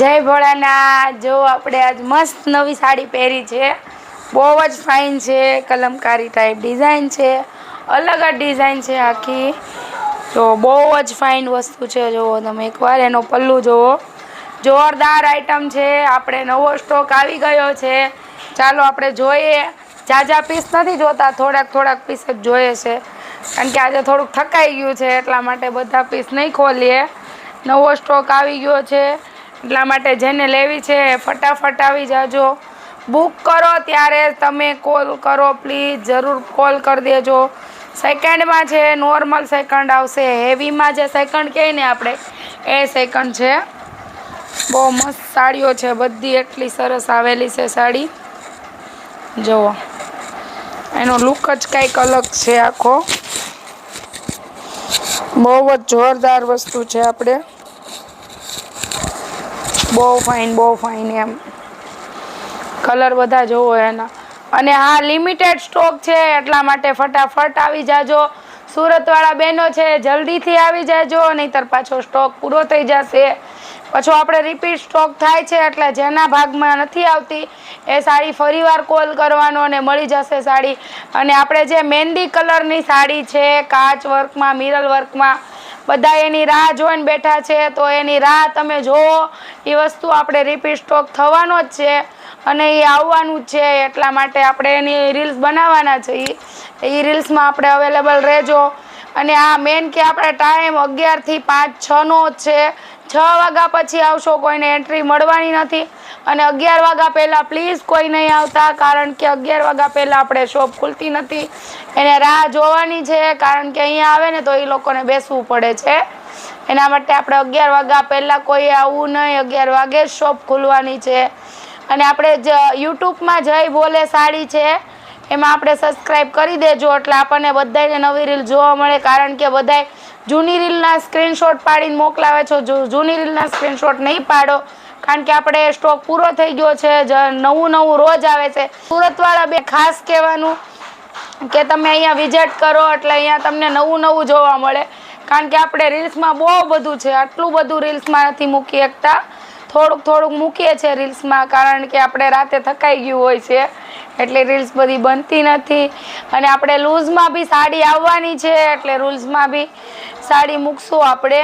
जय भोलानाथ। जो આપણે આજ મસ્ત નવી સાડી પહેરી છે, બહુ જ ફાઇન છે, કલમકારી ટાઈપ ડિઝાઇન છે, અલગ જ ડિઝાઇન છે આખી। તો બહુ જ ફાઇન વસ્તુ છે। જો તમે એકવાર એનો પલ્લુ જુઓ, જોરદાર આઈટમ છે। આપણે નવો સ્ટોક આવી ગયો છે, ચાલો આપણે જોઈએ। જાજા પીસ નથી જોતા, થોડાક પીસ જ જોઈએ છે, કારણ કે આજે થોડુંક થકાઈ ગયું છે, એટલા માટે બધા પીસ નહીં ખોલીએ। નવો સ્ટોક આવી ગયો છે, એટલા માટે જેને લેવી છે ફટાફટ આવી જાજો। બુક કરો ત્યારે તમે કોલ કરો પ્લીઝ, જરૂર કોલ કરી દેજો। સેકન્ડમાં છે, નોર્મલ સેકન્ડ આવશે, હેવીમાં જે સેકન્ડ કહે ને આપણે એ સેકન્ડ છે। બહુ મસ્ત સાડીઓ છે, બધી એટલી સરસ આવેલી છે સાડી। જુઓ, એનો લુક જ કંઈક અલગ છે આખો, બહુ જ જોરદાર વસ્તુ છે। આપણે બહુ ફાઇન એમ કલર બધા જોવો એના। અને હા, લિમિટેડ સ્ટોક છે, એટલા માટે ફટાફટ આવી જાજો। સુરતવાળા બહેનો છે, જલ્દીથી આવી જાજો, નહીંતર પાછો સ્ટોક પૂરો થઈ જશે। પાછો આપણે રિપીટ સ્ટોક થાય છે, એટલે જેના ભાગમાં નથી આવતી એ સાડી ફરીવાર કોલ કરવાનો અને મળી જશે સાડી। અને આપણે જે મહેંદી કલરની સાડી છે, કાચ વર્કમાં, મિરર વર્કમાં, બધા એની રાહ જોઈને બેઠા છે, તો એની રાહ તમે જોવો। એ વસ્તુ આપણે રિપીટ સ્ટોક થવાનો જ છે અને એ આવવાનું જ છે, એટલા માટે આપણે એની રીલ્સ બનાવવાના છે। એ રીલ્સમાં આપણે અવેલેબલ રહેજો। અને આ મેન કે આપણે ટાઈમ 11 થી 5, 6નો જ છે। 6 વાગ્યા પછી આવશો કોઈને એન્ટ્રી મળવાની નથી, અને 11 વાગ્યા પહેલાં પ્લીઝ કોઈ નહીં આવતા, કારણ કે 11 વાગ્યા પહેલાં આપણે શોપ ખુલતી નથી। એને રાહ જોવાની છે, કારણ કે અહીંયા આવે ને તો એ લોકોને બેસવું પડે છે, એના માટે આપણે 11 વાગ્યા પહેલાં કોઈ આવવું નહીં। 11 વાગે જ શોપ ખુલવાની છે। અને આપણે યુટ્યુબમાં જય બોલે સાડી છે, એમાં આપણે સબસ્ક્રાઈબ કરી દેજો, એટલે આપણને બધાને નવી રીલ જોવા મળે, કારણ કે બધાય જૂની રીલના સ્ક્રીનશોટ પાડીને મોકલાવે છે। જૂની રીલના સ્ક્રીનશોટ નહીં પાડો, કારણ કે આપણે સ્ટોક પૂરો થઈ ગયો છે, નવું રોજ આવે છે। સુરતવાળા બે ખાસ કહેવાનું કે તમે અહીંયા વિઝિટ કરો, એટલે અહીંયા તમને નવું જોવા મળે, કારણ કે આપણે રીલ્સમાં બહુ બધું છે, આટલું બધું રીલ્સમાં નથી મૂકી શકતા, થોડુંક મૂકીએ છીએ રીલ્સમાં, કારણ કે આપણે રાતે થકાઈ ગયું હોય છે, એટલે રીલ્સ બધી બનતી નથી। અને આપણે લૂઝમાં બી સાડી આવવાની છે, એટલે રૂલ્સમાં બી સાડી મૂકશું આપણે।